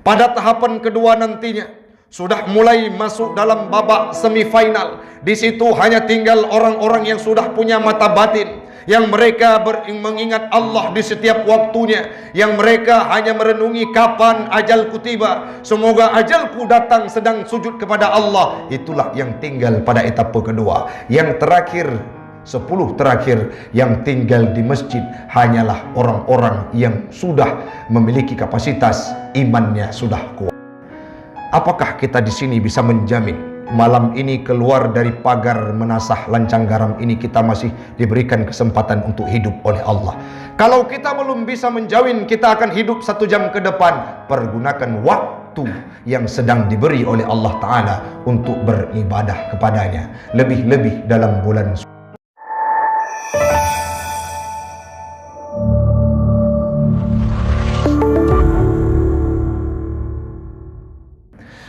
Pada tahapan kedua nantinya sudah mulai masuk dalam babak semifinal. Di situ hanya tinggal orang-orang yang sudah punya mata batin, yang mereka mengingat Allah di setiap waktunya, yang mereka hanya merenungi kapan ajalku tiba, semoga ajalku datang sedang sujud kepada Allah. Itulah yang tinggal pada etapa kedua. Yang terakhir, 10 terakhir yang tinggal di masjid hanyalah orang-orang yang sudah memiliki kapasitas imannya sudah kuat. Apakah kita di sini bisa menjamin malam ini keluar dari pagar menasah lancang garam ini kita masih diberikan kesempatan untuk hidup oleh Allah? Kalau kita belum bisa menjamin kita akan hidup 1 jam ke depan, pergunakan waktu yang sedang diberi oleh Allah Ta'ala untuk beribadah kepadanya, lebih-lebih dalam bulan suci.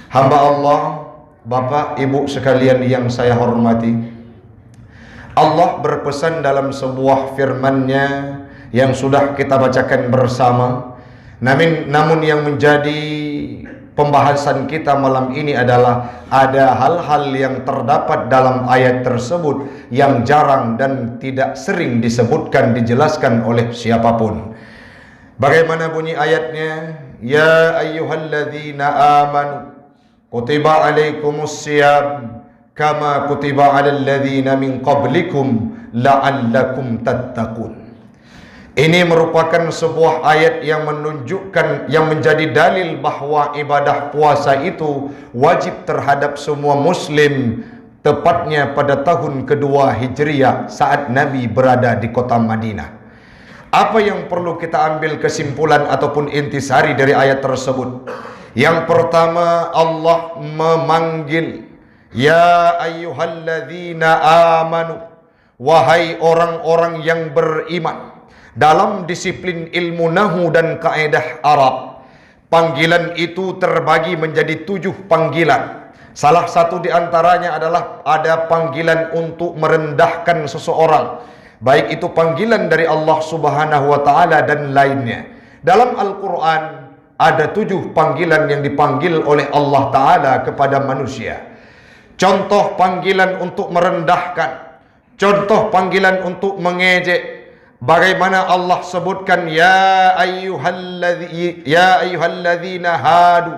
Hamba Allah, Bapak, Ibu sekalian yang saya hormati, Allah berpesan dalam sebuah firman-Nya yang sudah kita bacakan bersama. Namun yang menjadi pembahasan kita malam ini adalah ada hal-hal yang terdapat dalam ayat tersebut yang jarang dan tidak sering disebutkan, dijelaskan oleh siapapun. Bagaimana bunyi ayatnya? Ya ayyuhalladzina amanu kutiba alaikumus siyam kama kutiba alal ladzina min qablikum la'allakum tattaqun. Ini merupakan sebuah ayat yang menunjukkan, yang menjadi dalil bahwa ibadah puasa itu wajib terhadap semua muslim, tepatnya pada tahun kedua Hijriah saat Nabi berada di kota Madinah. Apa yang perlu kita ambil kesimpulan ataupun intisari dari ayat tersebut? Yang pertama, Allah memanggil, ya ayyuhalladzina amanu, wahai orang-orang yang beriman. Dalam disiplin ilmu nahu dan kaedah Arab, panggilan itu terbagi menjadi 7 panggilan. Salah satu di antaranya adalah ada panggilan untuk merendahkan seseorang, baik itu panggilan dari Allah Subhanahu wa Ta'ala dan lainnya. Dalam Al-Quran ada 7 panggilan yang dipanggil oleh Allah Ta'ala kepada manusia. Contoh panggilan untuk merendahkan, contoh panggilan untuk mengejek. Bagaimana Allah sebutkan ya ayyuhalladzina hadu,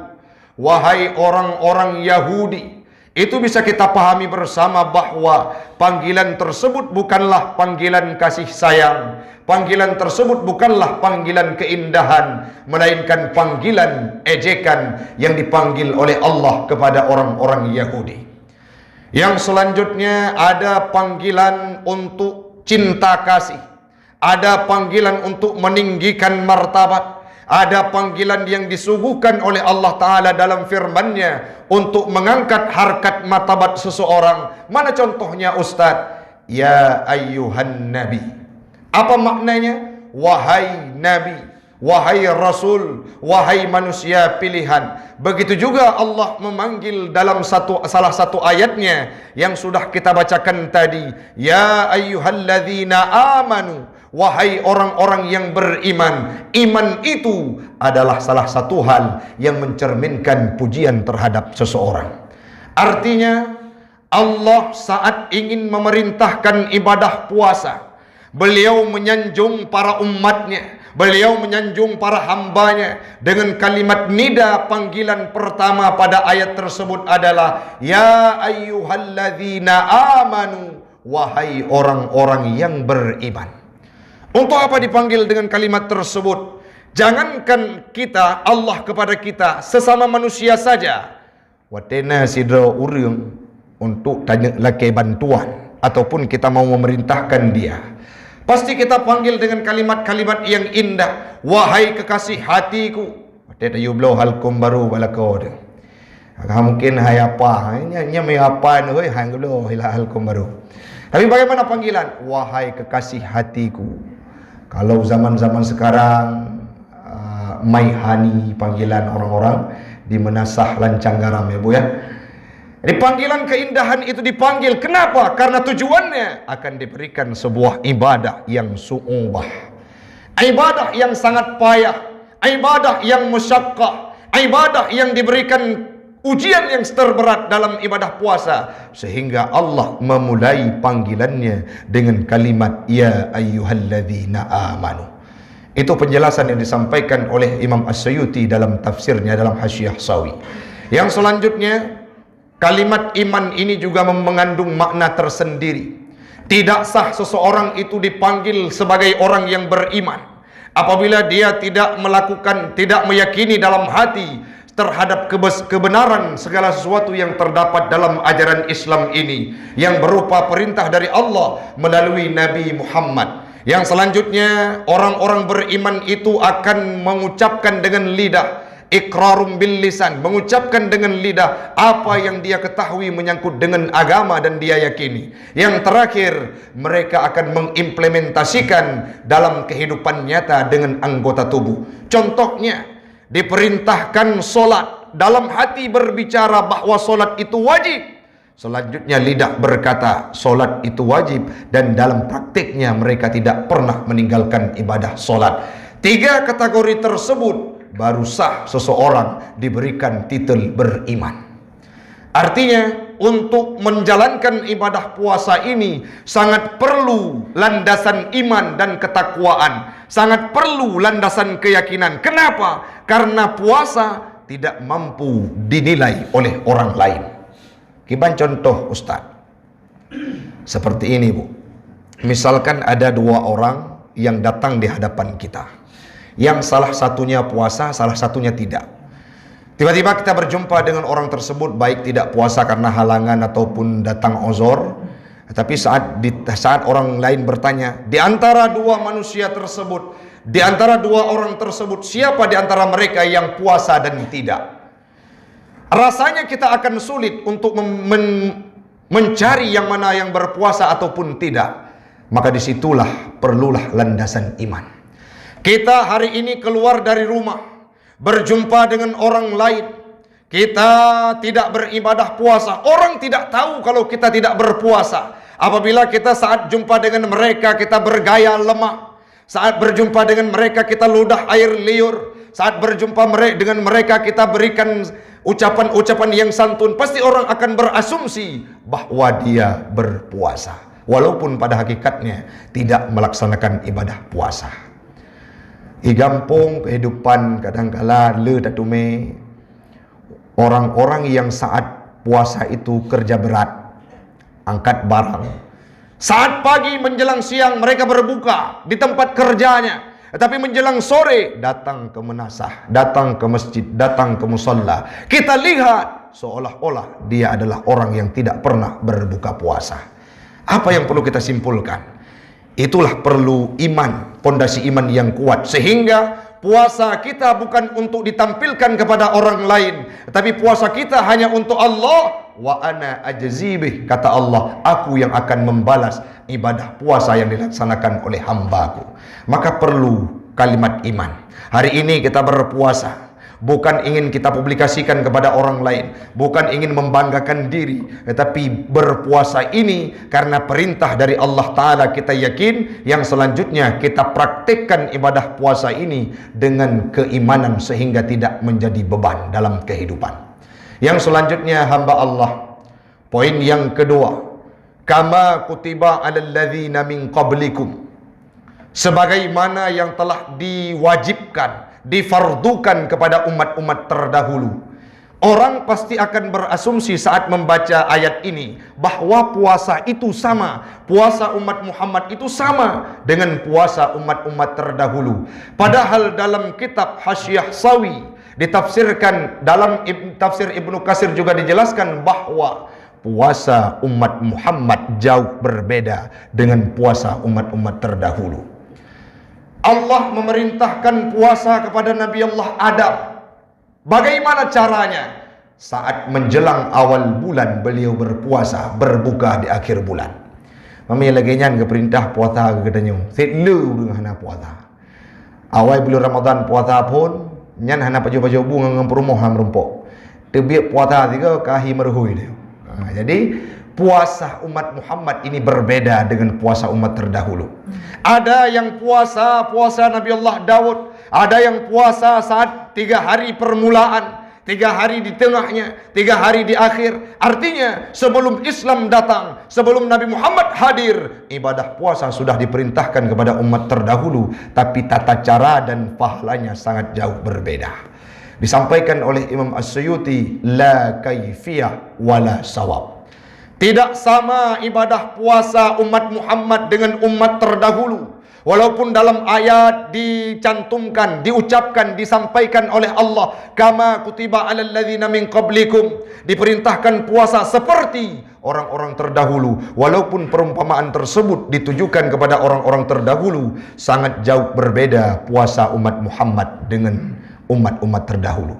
wahai orang-orang Yahudi. Itu bisa kita pahami bersama bahwa panggilan tersebut bukanlah panggilan kasih sayang, panggilan tersebut bukanlah panggilan keindahan, melainkan panggilan ejekan yang dipanggil oleh Allah kepada orang-orang Yahudi. Yang selanjutnya ada panggilan untuk cinta kasih, ada panggilan untuk meninggikan martabat, ada panggilan yang disuguhkan oleh Allah Ta'ala dalam firman-Nya untuk mengangkat harkat martabat seseorang. Mana contohnya Ustaz? Ya ayyuhan nabi. Apa maknanya? Wahai nabi, wahai rasul, wahai manusia pilihan. Begitu juga Allah memanggil dalam salah satu ayatnya yang sudah kita bacakan tadi, ya ayyuhalladzina amanu, wahai orang-orang yang beriman. Iman itu adalah salah satu hal yang mencerminkan pujian terhadap seseorang. Artinya Allah saat ingin memerintahkan ibadah puasa, beliau menyanjung para umatnya, beliau menyanjung para hambanya dengan kalimat nida. Panggilan pertama pada ayat tersebut adalah ya ayyuhalladzina amanu, wahai orang-orang yang beriman. Untuk apa dipanggil dengan kalimat tersebut? Jangankan kita, Allah kepada kita, sesama manusia saja. Watena sidra urang untuk tanya laki bantuan ataupun kita mau memerintahkan dia, pasti kita panggil dengan kalimat-kalimat yang indah. Wahai kekasih hatiku, watena yublo halkum baru balakod. Mungkin hai apa? Nya me apa noi hanglo halkum baru. Tapi bagaimana panggilan? Wahai kekasih hatiku. Kalau zaman-zaman sekarang maihani panggilan orang-orang di menasah lancang garam ya Bu ya. Jadi panggilan keindahan itu dipanggil. Kenapa? Karena tujuannya akan diberikan sebuah ibadah yang su'ubah, ibadah yang sangat payah, ibadah yang musyaqqah, ibadah yang diberikan ujian yang terberat dalam ibadah puasa, sehingga Allah memulai panggilannya dengan kalimat ya ayyuhalladzina amanu. Itu penjelasan yang disampaikan oleh Imam As-Suyuti dalam tafsirnya dalam Hasyiah Sawi. Yang selanjutnya, kalimat iman ini juga mengandung makna tersendiri. Tidak sah seseorang itu dipanggil sebagai orang yang beriman apabila dia tidak meyakini dalam hati terhadap kebenaran segala sesuatu yang terdapat dalam ajaran Islam ini, yang berupa perintah dari Allah melalui Nabi Muhammad. Yang selanjutnya, orang-orang beriman itu akan mengucapkan dengan lidah, iqrarum bil lisan, mengucapkan dengan lidah apa yang dia ketahui menyangkut dengan agama dan dia yakini. Yang terakhir, mereka akan mengimplementasikan dalam kehidupan nyata dengan anggota tubuh. Contohnya, diperintahkan solat, dalam hati berbicara bahwa solat itu wajib. Selanjutnya lidah berkata solat itu wajib, dan dalam praktiknya mereka tidak pernah meninggalkan ibadah solat. 3 kategori tersebut baru sah seseorang diberikan titel beriman. Artinya, untuk menjalankan ibadah puasa ini sangat perlu landasan iman dan ketakwaan, sangat perlu landasan keyakinan. Kenapa? Karena puasa tidak mampu dinilai oleh orang lain. Kiban contoh Ustaz, seperti ini Bu. Misalkan ada 2 orang yang datang di hadapan kita, yang salah satunya puasa, salah satunya tidak. Tiba-tiba kita berjumpa dengan orang tersebut, baik tidak puasa karena halangan ataupun datang uzur. Tapi saat orang lain bertanya, di antara 2 manusia tersebut, di antara 2 orang tersebut, siapa di antara mereka yang puasa dan tidak? Rasanya kita akan sulit untuk mencari yang mana yang berpuasa ataupun tidak. Maka disitulah perlulah landasan iman. Kita hari ini keluar dari rumah, berjumpa dengan orang lain, kita tidak beribadah puasa. Orang tidak tahu kalau kita tidak berpuasa. Apabila kita saat jumpa dengan mereka, kita bergaya lemah. Saat berjumpa dengan mereka, kita ludah air liur. Saat berjumpa dengan mereka, kita berikan ucapan-ucapan yang santun. Pasti orang akan berasumsi bahwa dia berpuasa, walaupun pada hakikatnya tidak melaksanakan ibadah puasa. Igampung kehidupan kadangkala le datume orang-orang yang saat puasa itu kerja berat, angkat barang. Saat pagi menjelang siang mereka berbuka di tempat kerjanya. Tetapi menjelang sore datang ke menasah, datang ke masjid, datang ke musalla. Kita lihat seolah-olah dia adalah orang yang tidak pernah berbuka puasa. Apa yang perlu kita simpulkan? Itulah perlu iman, pondasi iman yang kuat, sehingga puasa kita bukan untuk ditampilkan kepada orang lain, tapi puasa kita hanya untuk Allah. Wa ana ajzibih, kata Allah, aku yang akan membalas ibadah puasa yang dilaksanakan oleh hambaku. Maka perlu kalimat iman. Hari ini kita berpuasa bukan ingin kita publikasikan kepada orang lain, bukan ingin membanggakan diri, tetapi berpuasa ini karena perintah dari Allah Ta'ala kita yakin. Yang selanjutnya kita praktikkan ibadah puasa ini dengan keimanan sehingga tidak menjadi beban dalam kehidupan. Yang selanjutnya hamba Allah, poin yang kedua, kama kutiba alal ladzina min qablikum, sebagaimana yang telah diwajibkan, difardukan kepada umat-umat terdahulu. Orang pasti akan berasumsi saat membaca ayat ini bahwa puasa itu sama, puasa umat Muhammad itu sama dengan puasa umat-umat terdahulu. Padahal dalam kitab Hasyiah Sawi ditafsirkan, dalam tafsir Ibnu Katsir juga dijelaskan bahwa puasa umat Muhammad jauh berbeda dengan puasa umat-umat terdahulu. Allah memerintahkan puasa kepada Nabi Allah Adam. Bagaimana caranya? Saat menjelang awal bulan beliau berpuasa, berbuka di akhir bulan. Mami lagi nyan ke perintah puasa ke katanya. Setlu dengan hana puasa. Awal bulan Ramadan puasa pun nyan hana baju-baju bunga dengan perumoh ham rumpok. Tebiak puasa tiga kahi merhui dia. Jadi puasa umat Muhammad ini berbeda dengan puasa umat terdahulu. Ada yang puasa Nabi Allah Daud, Ada yang puasa saat 3 hari permulaan, 3 hari di tengahnya, 3 hari di akhir. Artinya sebelum Islam datang, sebelum Nabi Muhammad hadir, ibadah puasa sudah diperintahkan kepada umat terdahulu, tapi tata cara dan pahalanya sangat jauh berbeda. Disampaikan oleh Imam As-Suyuti, la kaifiyah wala sawab. Tidak sama ibadah puasa umat Muhammad dengan umat terdahulu. Walaupun dalam ayat dicantumkan, diucapkan, disampaikan oleh Allah, kama kutiba alal ladzina min qablikum, diperintahkan puasa seperti orang-orang terdahulu. Walaupun perumpamaan tersebut ditujukan kepada orang-orang terdahulu, sangat jauh berbeda puasa umat Muhammad dengan umat-umat terdahulu.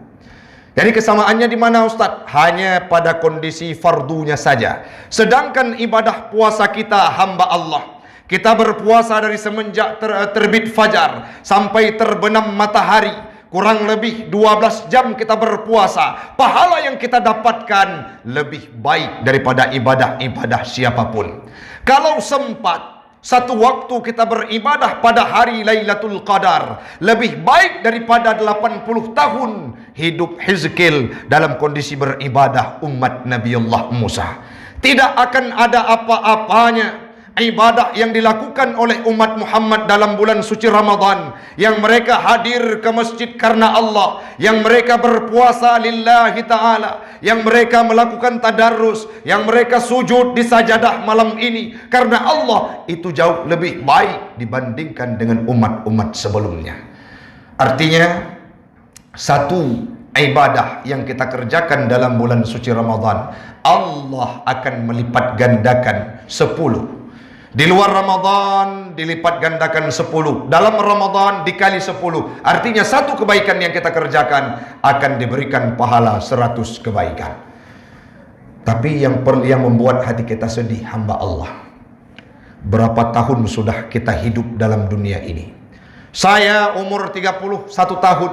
Jadi kesamaannya di mana Ustaz? Hanya pada kondisi fardunya saja. Sedangkan ibadah puasa kita hamba Allah, kita berpuasa dari semenjak terbit fajar sampai terbenam matahari, kurang lebih 12 jam kita berpuasa. Pahala yang kita dapatkan lebih baik daripada ibadah-ibadah siapapun. Kalau sempat satu waktu kita beribadah pada hari Lailatul Qadar, lebih baik daripada 80 tahun hidup Hizkil dalam kondisi beribadah umat Nabiullah Musa. Tidak akan ada apa-apanya ibadah yang dilakukan oleh umat Muhammad dalam bulan suci Ramadan, yang mereka hadir ke masjid karena Allah, yang mereka berpuasa lillahi ta'ala, yang mereka melakukan tadarrus, yang mereka sujud di sajadah malam ini karena Allah, itu jauh lebih baik dibandingkan dengan umat-umat sebelumnya. Artinya, satu ibadah yang kita kerjakan dalam bulan suci Ramadan, Allah akan melipat gandakan 10. Di luar Ramadan dilipat gandakan 10. Dalam Ramadan dikali 10. Artinya satu kebaikan yang kita kerjakan akan diberikan pahala 100 kebaikan. Tapi yang membuat hati kita sedih, hamba Allah, berapa tahun sudah kita hidup dalam dunia ini? Saya umur 31 tahun.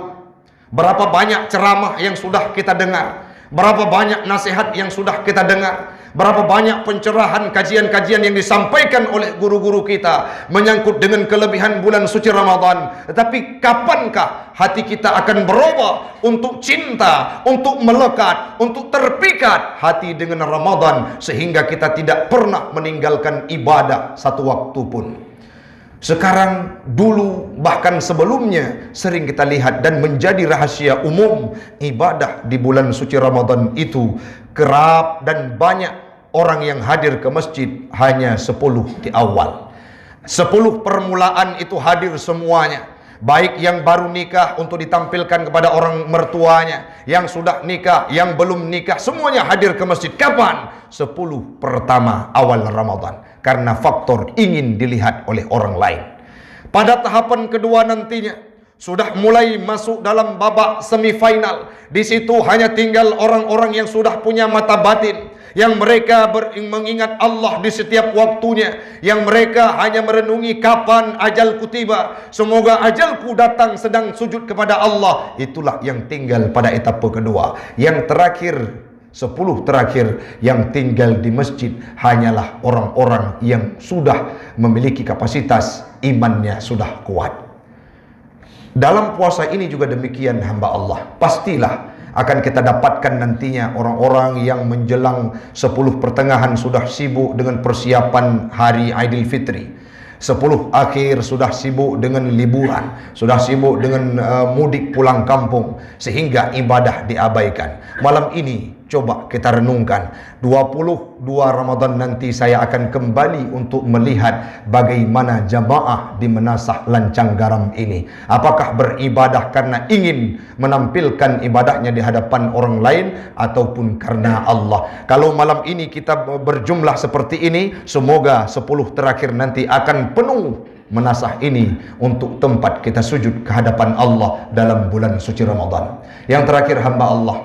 Berapa banyak ceramah yang sudah kita dengar? Berapa banyak nasihat yang sudah kita dengar? Berapa banyak pencerahan, kajian-kajian yang disampaikan oleh guru-guru kita menyangkut dengan kelebihan bulan suci Ramadan. Tetapi kapankah hati kita akan berubah untuk cinta, untuk melekat, untuk terpikat hati dengan Ramadan, sehingga kita tidak pernah meninggalkan ibadah satu waktu pun? Sekarang, dulu, bahkan sebelumnya sering kita lihat dan menjadi rahasia umum, ibadah di bulan suci Ramadan itu kerap dan banyak orang yang hadir ke masjid hanya 10 di awal. 10 permulaan itu hadir semuanya. Baik yang baru nikah untuk ditampilkan kepada orang mertuanya, yang sudah nikah, yang belum nikah, semuanya hadir ke masjid. Kapan? 10 pertama awal Ramadan. Karena faktor ingin dilihat oleh orang lain. Pada tahapan kedua nantinya, sudah mulai masuk dalam babak semifinal. Di situ hanya tinggal orang-orang yang sudah punya mata batin, yang mereka mengingat Allah di setiap waktunya, yang mereka hanya merenungi kapan ajalku tiba, semoga ajalku datang sedang sujud kepada Allah. Itulah yang tinggal pada etapa kedua. Yang terakhir, 10 terakhir yang tinggal di masjid hanyalah orang-orang yang sudah memiliki kapasitas, imannya sudah kuat. Dalam puasa ini juga demikian, hamba Allah. Pastilah akan kita dapatkan nantinya orang-orang yang menjelang 10 pertengahan sudah sibuk dengan persiapan hari Aidilfitri. 10 akhir sudah sibuk dengan liburan, sudah sibuk dengan mudik pulang kampung, sehingga ibadah diabaikan. Malam ini coba kita renungkan, 22 Ramadan nanti saya akan kembali untuk melihat bagaimana jamaah di Menasah Lancang Garam ini. Apakah beribadah karena ingin menampilkan ibadahnya di hadapan orang lain, ataupun karena Allah? Kalau malam ini kita berjumlah seperti ini, semoga 10 terakhir nanti akan penuh Menasah ini untuk tempat kita sujud ke hadapan Allah dalam bulan suci Ramadan. Yang terakhir, hamba Allah,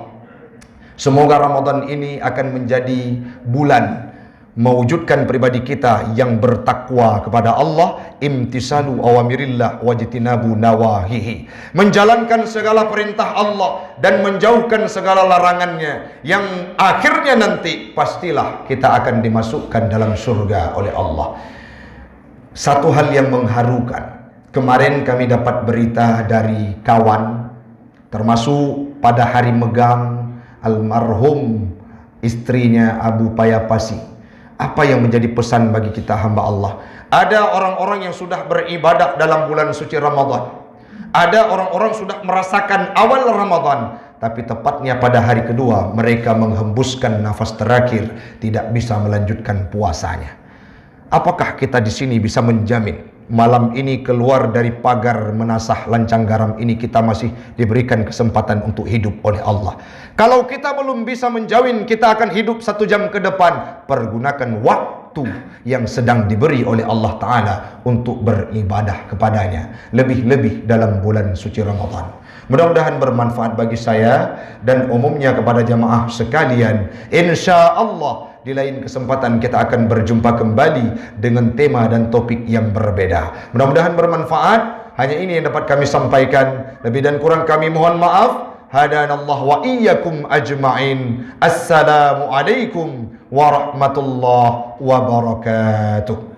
semoga Ramadan ini akan menjadi bulan mewujudkan pribadi kita yang bertakwa kepada Allah, imtisalu awamirillah wajtinabu nawahihi, menjalankan segala perintah Allah dan menjauhkan segala larangannya, yang akhirnya nanti pastilah kita akan dimasukkan dalam surga oleh Allah. Satu hal yang mengharukan, Kemarin kami dapat berita dari kawan, termasuk pada hari megang almarhum istrinya Abu Payapasi. Apa yang menjadi pesan bagi kita hamba Allah? Ada orang-orang yang sudah beribadah dalam bulan suci Ramadan. Ada orang-orang sudah merasakan awal Ramadan, tapi tepatnya pada hari kedua mereka menghembuskan nafas terakhir, tidak bisa melanjutkan puasanya. Apakah kita di sini bisa menjamin malam ini keluar dari pagar menasah lancang garam ini kita masih diberikan kesempatan untuk hidup oleh Allah? Kalau kita belum bisa menjamin kita akan hidup 1 jam ke depan, pergunakan waktu yang sedang diberi oleh Allah Ta'ala untuk beribadah kepadanya, lebih-lebih dalam bulan suci Ramadan. Mudah-mudahan bermanfaat bagi saya dan umumnya kepada jamaah sekalian. Insya Allah di lain kesempatan kita akan berjumpa kembali dengan tema dan topik yang berbeda. Mudah-mudahan bermanfaat. Hanya ini yang dapat kami sampaikan. Lebih dan kurang kami mohon maaf. Hadanallah wa iyyakum ajma'in. Assalamualaikum warahmatullahi wabarakatuh.